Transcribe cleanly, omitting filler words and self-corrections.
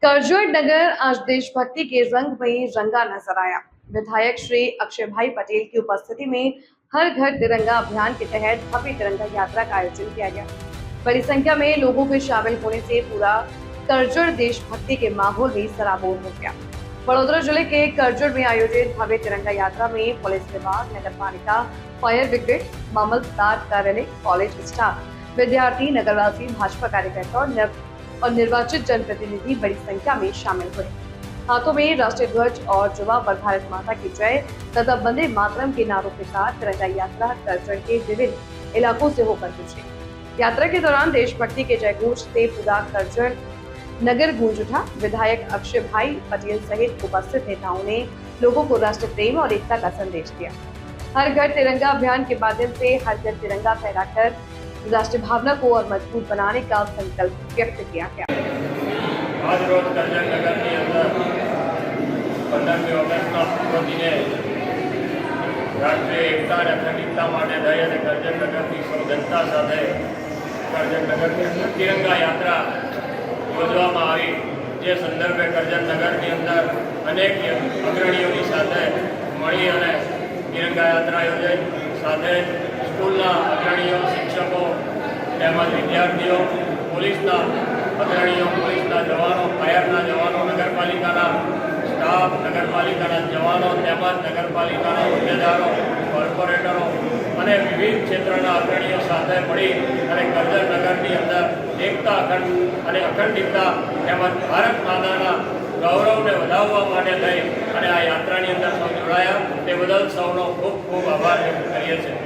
करजोड़ नगर आज देशभक्ति के रंग में रंगा नजर आया। विधायक श्री अक्षय भाई पटेल की उपस्थिति में हर घर तिरंगा अभियान के तहत भव्य तिरंगा यात्रा का आयोजन किया गया। बड़ी संख्या में लोगों के शामिल होने से पूरा करजोड़ देशभक्ति के माहौल में सराबोर हो गया। वडोदरा जिले के करजोड़ में आयोजित भव्य तिरंगा यात्रा में पुलिस विभाग, नगर पालिका, फायर ब्रिगेड, मामलतदार कार्यालय, कॉलेज स्टाफ, विद्यार्थी, नगरवासी, भाजपा कार्यकर्ता और निर्वाचित जनप्रतिनिधि बड़ी संख्या में शामिल हुए। हाथों में राष्ट्रीय ध्वज और जुआ पर भारत माता की जय तथा वंदे मातरम के नारों के साथ तिरंगा यात्रा करजोड़ के विभिन्न इलाकों से होकर गुजरी। यात्रा के दौरान देशभक्ति के जयघोष से पूरा करजोड़ नगर गूंज उठा। विधायक अक्षय भाई पटेल सहित उपस्थित नेताओं ने लोगों को राष्ट्र प्रेम और एकता का संदेश दिया। हर घर तिरंगा अभियान के माध्यम से हर घर तिरंगा फहराकर राष्ट्रीय भावना को और मजबूत बनाने का संकल्प व्यक्त किया गया। आज रोज करजोड़ नगर के अंदर 15મી ઓગસ્ટના પૂર્વ દિને રાષ્ટ્રીય એકતા અને અખંડિતતા માટે થઈ અને કરજણ નગરની સૌ જનતા સાથે કરજણ નગરની અંદર તિરંગા યાત્રા યોજવામાં આવી। જે સંદર્ભે કરજણ નગરની અંદર અનેક અગ્રણીઓની સાથે મળી અને તિરંગા યાત્રા યોજાઈ। સાથે સ્કૂલના અગ્રણીઓ, શિક્ષકો તેમજ વિદ્યાર્થીઓ, પોલીસના અગ્રણીઓ, પોલીસના જવાનો, ફાયરના જવાનો, નગરપાલિકાના સ્ટાફ, નગરપાલિકાના જવાનો તેમજ નગરપાલિકાના હોદ્દેદારો, કોર્પોરેટરો અને વિવિધ ક્ષેત્રના અગ્રણીઓ સાથે મળી અને કરજણ નગરની અંદર એકતા અને અખંડિતતા તેમજ ભારત માતાના ગૌરવને વધારવા માટે થઈ અને આ યાત્રાની અંદર સૌ જોડાયા તે બદલ સૌનો ખૂબ ખૂબ આભાર વ્યક્ત કરીએ છીએ।